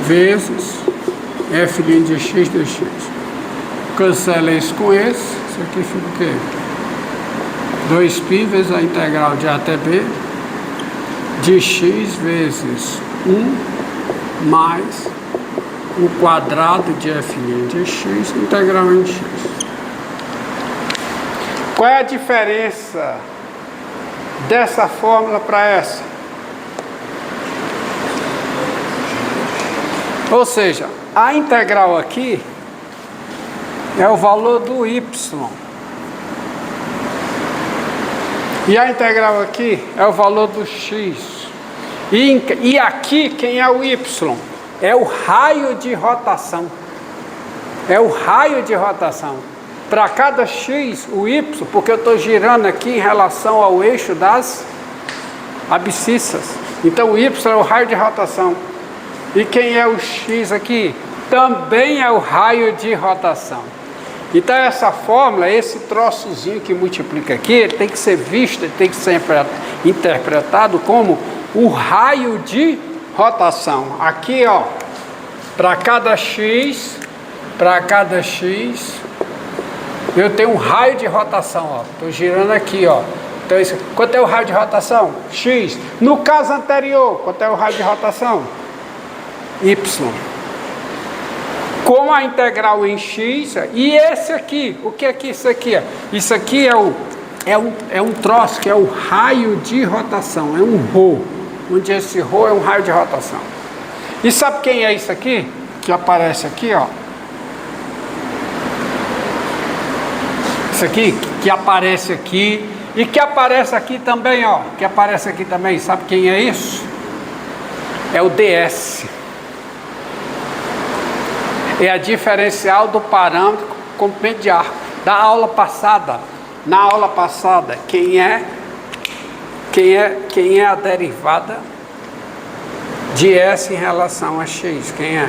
vezes f' de x dx. Cancela isso com esse. Isso aqui fica o quê? 2π vezes a integral de a até b de x vezes 1 mais o quadrado de f' de x integral em x. Qual é a diferença dessa fórmula para essa? Ou seja, a integral aqui é o valor do y. E a integral aqui é o valor do x. E aqui quem é o y? É o raio de rotação. É o raio de rotação. Para cada x, o y, porque eu estou girando aqui em relação ao eixo das abscissas. Então o y é o raio de rotação. E quem é o x aqui? Também é o raio de rotação. Então essa fórmula, esse troçozinho que multiplica aqui, ele tem que ser visto, ele tem que ser interpretado como o raio de rotação. Aqui, ó, para cada x, eu tenho um raio de rotação, ó. Estou girando aqui, ó. Então, quanto é o raio de rotação? X. No caso anterior, quanto é o raio de rotação? Y. Com a integral em x, e esse aqui, o que é que isso aqui é? Isso aqui é um troço que é o raio de rotação, é um ρ, onde esse ρ é um raio de rotação. E sabe quem é isso aqui? Que aparece aqui, ó. Isso aqui, que aparece aqui, e que aparece aqui também, ó, que aparece aqui também, sabe quem é isso? É o ds. É a diferencial do parâmetro comprimento de arco. Da aula passada, na aula passada, quem é a derivada de S em relação a X? Quem é?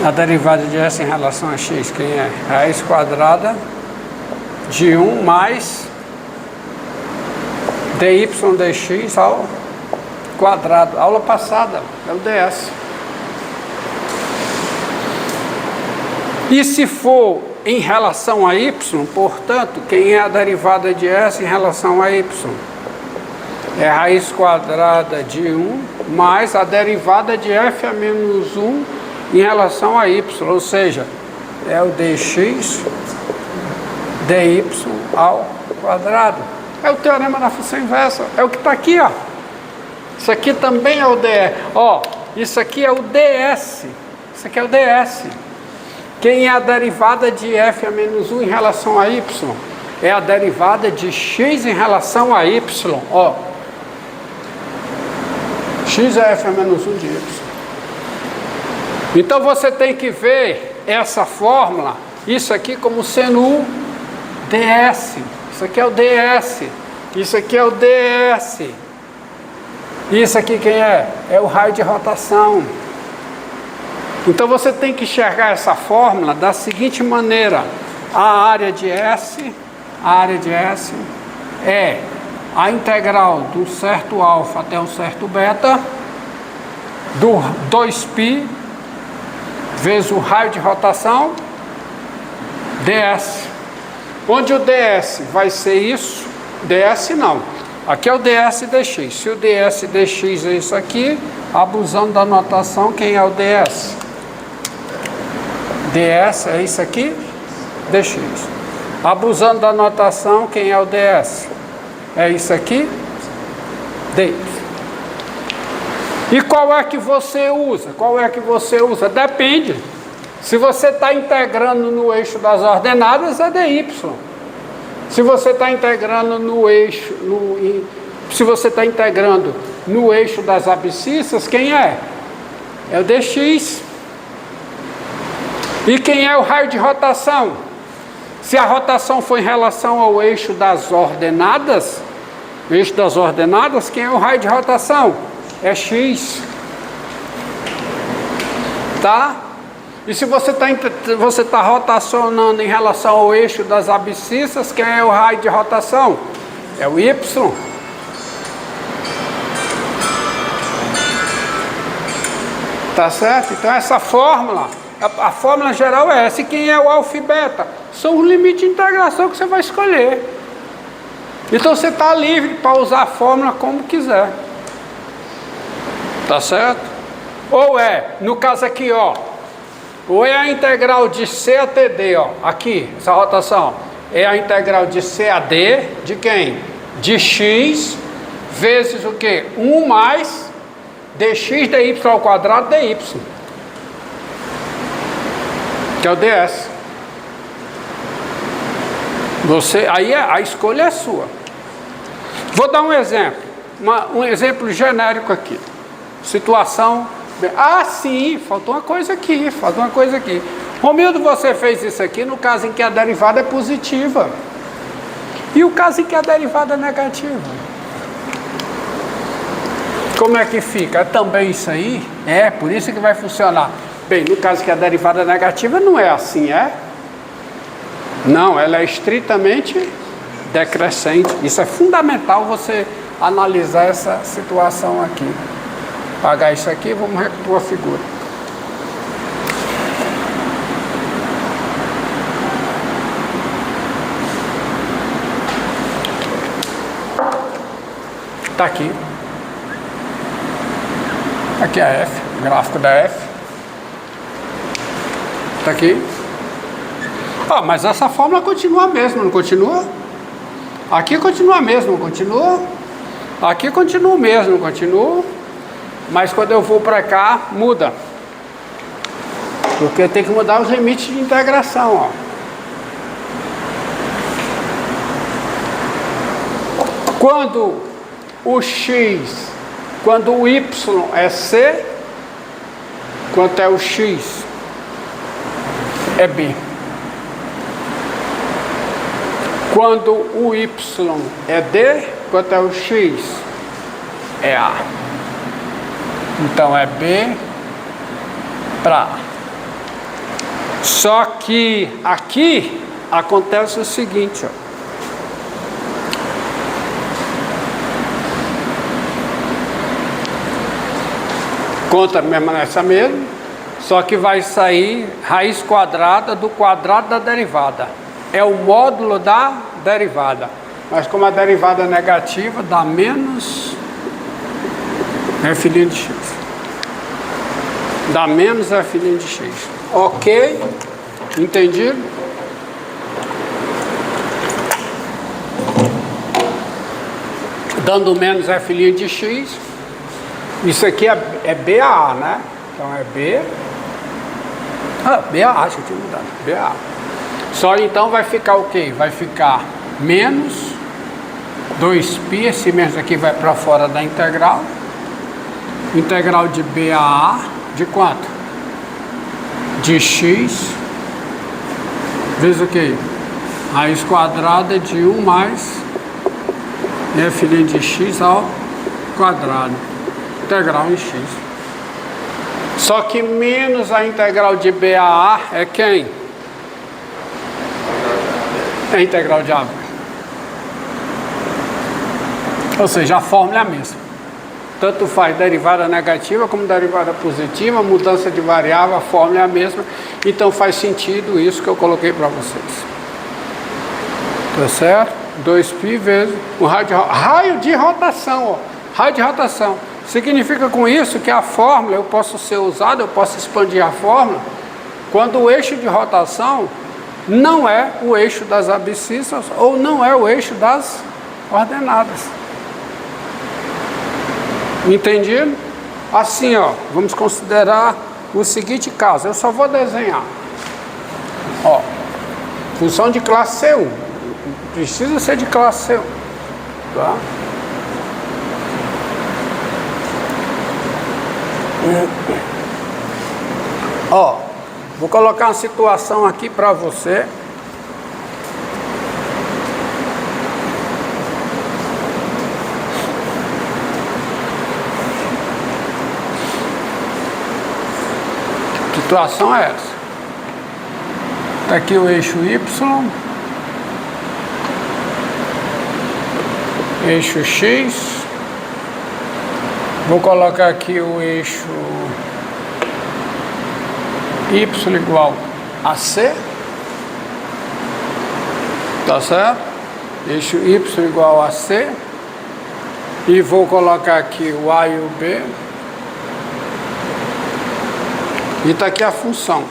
A derivada de S em relação a X, quem é? Raiz quadrada de 1 mais dy dx ao quadrado. Aula passada, é o ds. E se for em relação a y, portanto, quem é a derivada de S em relação a y? É a raiz quadrada de 1 mais a derivada de f a menos 1 em relação a y, ou seja, é o dx dy ao quadrado. É o teorema da função inversa, é o que está aqui, ó. Isso aqui também é o ds. Ó, isso aqui é o ds. Isso aqui é o ds. Quem é a derivada de f a menos 1 em relação a y? É a derivada de x em relação a y. Ó, x é f a menos 1 de y. Então você tem que ver essa fórmula, isso aqui como sendo o ds. Isso aqui é o ds. Isso aqui é o ds. Isso aqui quem é? É o raio de rotação. Então você tem que enxergar essa fórmula da seguinte maneira: a área de S é a integral do certo alfa até um certo beta do 2π vezes o raio de rotação ds, onde o ds vai ser isso, ds não, aqui é o ds dx. Se o ds dx é isso aqui, abusando da notação, quem é o ds? ds é isso aqui, dx. Abusando da notação, quem é o ds? É isso aqui, dy. E qual é que você usa? Qual é que você usa? Depende. Se você está integrando no eixo das ordenadas, é dy. Se você está integrando no eixo, se você está integrando no eixo das abscissas, quem é? É o dx. E quem é o raio de rotação? Se a rotação for em relação ao eixo das ordenadas, quem é o raio de rotação? É x. Tá? E se você está rotacionando em relação ao eixo das abscissas, quem é o raio de rotação? É o y. Tá certo? Então essa fórmula, a fórmula geral é essa. E quem é o alfa e beta? São os limites de integração que você vai escolher. Então você está livre para usar a fórmula como quiser. Tá certo? Ou é, no caso aqui, ó, ou é a integral de C a TD, ó, aqui, essa rotação, é a integral de C a D, de quem? De x, vezes o quê? 1 mais dx dy ao quadrado dy, que é o ds. Você, aí a escolha é sua. Vou dar um exemplo, um exemplo genérico aqui. Situação... Ah, sim, faltou uma coisa aqui, Romildo, você fez isso aqui no caso em que a derivada é positiva. E o caso em que a derivada é negativa? Como é que fica? É também isso aí? É, por isso que vai funcionar. Bem, no caso que a derivada é negativa, não é assim, é? Não, ela é estritamente decrescente. Isso é fundamental você analisar essa situação aqui. Apagar isso aqui, vamos repor a figura. Está aqui. Aqui é a F, o gráfico da F. Está aqui. Ah, mas essa fórmula continua a mesma, não continua? Aqui continua a mesma, não continua? Aqui continua o mesmo, não continua? Mas quando eu vou para cá, muda. Porque tem que mudar os limites de integração, ó. Quando o x, quando o y é c, quanto é o x? É b. Quando o y é d, quanto é o x? É a. Então é B para A. Só que aqui acontece o seguinte, ó. Conta permanece mesmo, só que vai sair raiz quadrada do quadrado da derivada. É o módulo da derivada. Mas como a derivada é negativa, dá menos f' de x. Dá menos f' de x. Ok? Entendido? Dando menos f' de x. Isso aqui é BA, né? Então é B. BA, acho que tinha mudado. BA. Só então vai ficar o quê? Vai ficar menos 2π. Esse menos aqui vai para fora da integral. Integral de B a A, de quanto? De x, vezes o quê? Raiz quadrada de 1 mais f' de x ao quadrado. Integral em x. Só que menos a integral de B a A é quem? É a integral de A. Ou seja, a fórmula é a mesma. Tanto faz derivada negativa como derivada positiva, mudança de variável, a fórmula é a mesma. Então faz sentido isso que eu coloquei para vocês. Tá certo? 2π vezes o raio de rotação, ó. Raio de rotação. Significa com isso que a fórmula, eu posso ser usada, eu posso expandir a fórmula, quando o eixo de rotação não é o eixo das abscissas ou não é o eixo das ordenadas. Entendido? Assim, ó, vamos considerar o seguinte caso. Eu só vou desenhar. Ó, função de classe C1. Precisa ser de classe C1. Tá? Ó, vou colocar uma situação aqui para você. A situação é essa. Está aqui o eixo Y, eixo X. Vou colocar aqui o eixo y igual a C, tá certo? Eixo y igual a C, e vou colocar aqui o A e o B, e está aqui a função.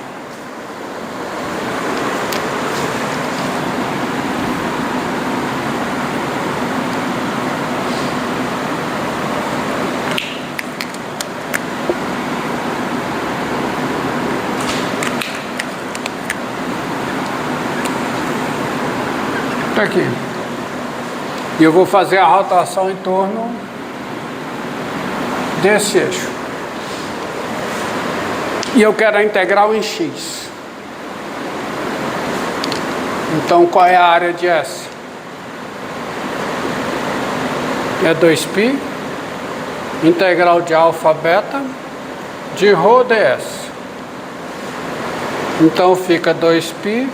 Aqui. E eu vou fazer a rotação em torno desse eixo. E eu quero a integral em x. Então, qual é a área de S? É 2π, integral de alfa beta, de ρ ds. Então, fica 2π.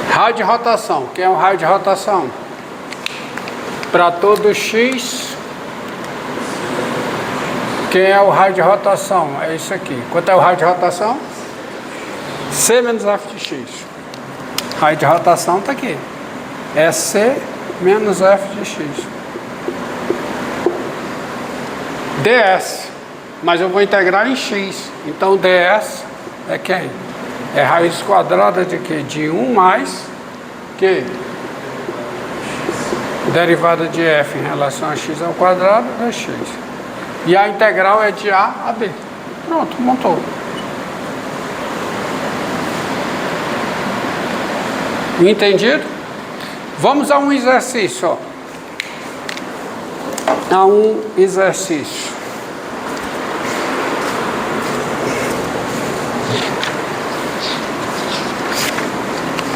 Raio de rotação. Quem é o raio de rotação? Para todo x, quem é o raio de rotação? É isso aqui. Quanto é o raio de rotação? C menos f de x. Raio de rotação está aqui. É C menos f de x. ds. Mas eu vou integrar em x. Então ds é quem? É raiz quadrada de quê? De 1 mais que? Derivada de f em relação a x ao quadrado é x. E a integral é de a a b. Pronto, montou. Entendido? Vamos a um exercício, ó. A um exercício.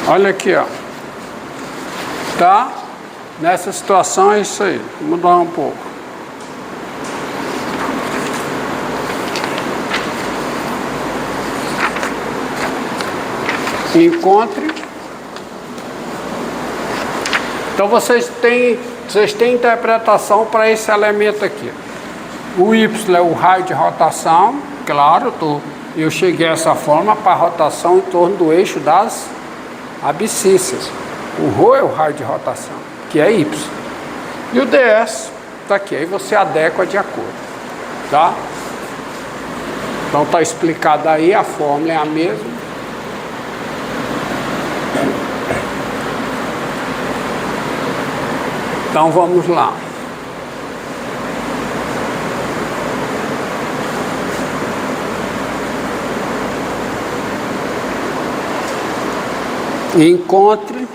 Olha aqui, ó. Tá? Nessa situação é isso aí. Vou mudar um pouco. Encontre. Então vocês têm interpretação para esse elemento aqui. O y é o raio de rotação. Claro, eu cheguei a essa forma para a rotação em torno do eixo das abscissas. O ρ é o raio de rotação, que é y. E o ds está aqui. Aí você adequa de acordo. Tá? Então está explicado aí, a fórmula é a mesma. Então vamos lá. Encontre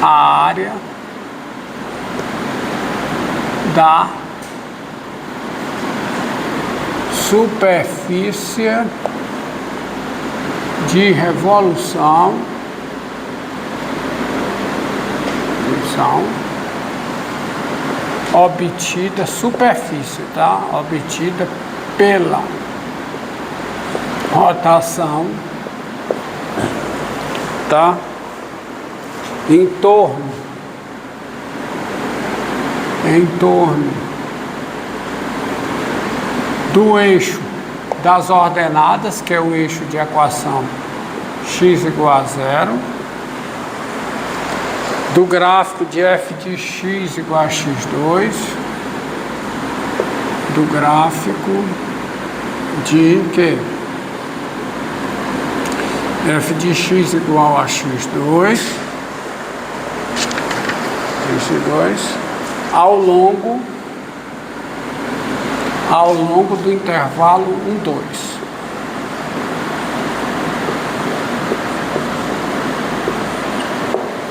a área da superfície de revolução obtida, superfície, tá? Obtida pela rotação, tá? Em torno do eixo das ordenadas, que é o eixo de equação x igual a 0, do gráfico de f de x igual a x2, do gráfico de que f de x igual a x2, ao longo do intervalo 1, 2.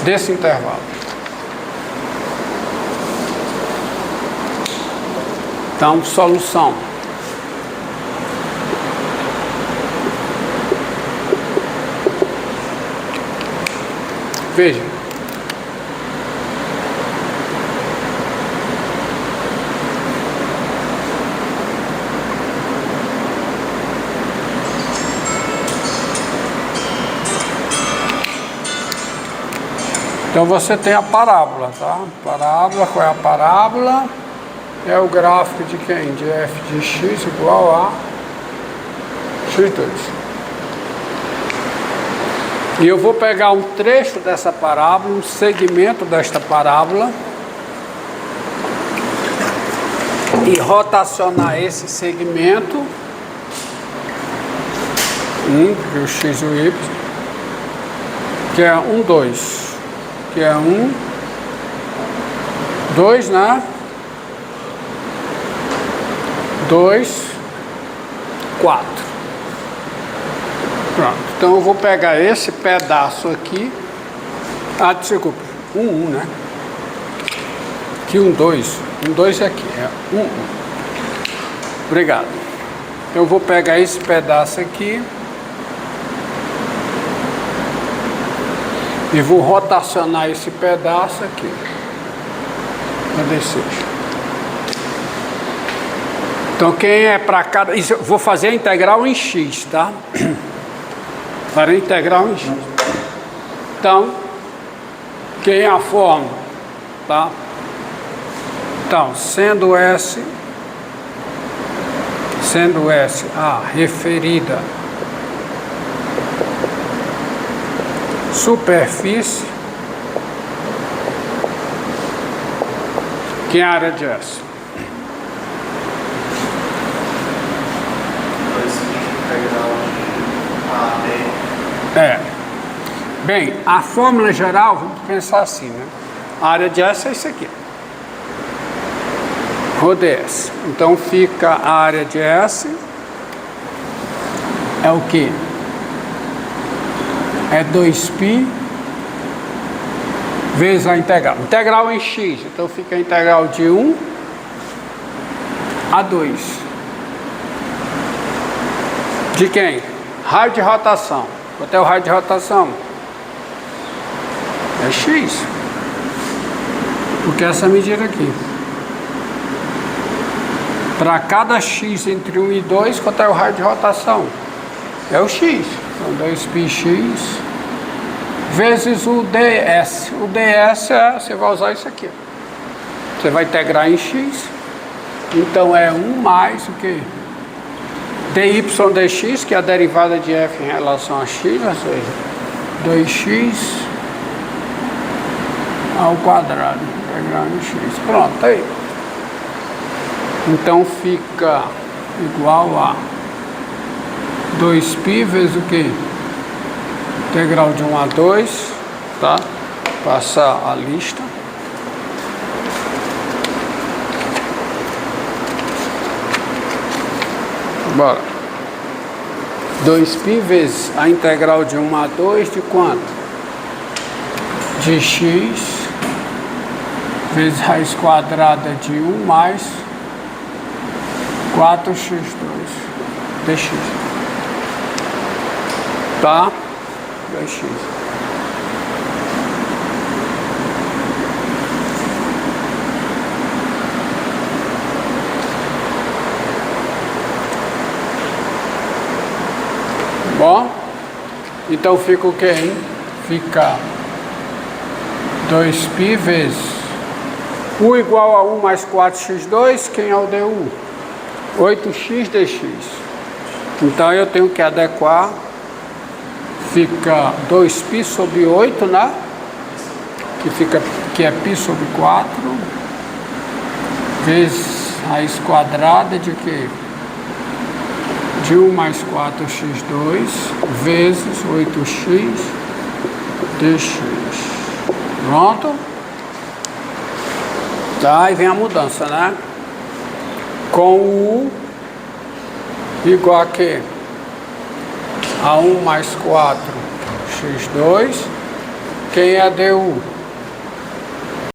Desse intervalo. Então, solução. Veja. Então você tem a parábola, tá? Parábola, qual é a parábola? É o gráfico de quem? De f de x igual a x2. E eu vou pegar um trecho dessa parábola, um segmento desta parábola, e rotacionar esse segmento, que é o x e o y, que é 1, 2, que é 1, 2, né? 2, 4. Pronto. Então eu vou pegar esse pedaço aqui. Ah, desculpa. 1, 1, né? Aqui 1, 2. 1, 2 é aqui. É 1, 1. Obrigado. Eu vou pegar esse pedaço aqui. E vou rotacionar esse pedaço aqui. Cadê seja? Então quem é para cada... Isso, eu vou fazer a integral em x, tá? Para a integral em x. Então, quem é a fórmula? Tá? Então, sendo S a referida superfície, que é a área de S? Bem, a fórmula geral, vamos pensar assim, né? A área de S é isso aqui. Rho ds. Então fica a área de S é o que? É 2π vezes a integral. Integral em x, então fica a integral de 1 a 2. De quem? Raio de rotação. Quanto é o raio de rotação? É x. Porque essa medida aqui. Para cada x entre 1 e 2, quanto é o raio de rotação? É o x. Então 2πx vezes o ds. O ds você vai usar isso aqui. Você vai integrar em x. Então é 1 mais o que? dy dx, que é a derivada de f em relação a x, ou seja, 2x ao quadrado, integral em x. Pronto, aí. Então fica igual a 2π vezes o que? Integral de 1 a 2, tá? Passar a lista. Bora. 2π vezes a integral de 1 a 2 de quanto? De x vezes raiz quadrada de 1 mais 4x2 dx. Tá? 2x. Bom, então fica o que, hein? Fica 2π vezes u igual a 1 mais 4x2, quem é o du? 8x dx. Então eu tenho que adequar, fica 2π sobre 8, né? Que é π sobre 4, vezes raiz quadrada de quê? De 1 mais 4x2 vezes 8x dx. Pronto? Tá, e vem a mudança, né? Com o igual a quê? A 1 mais 4x2. Quem é du?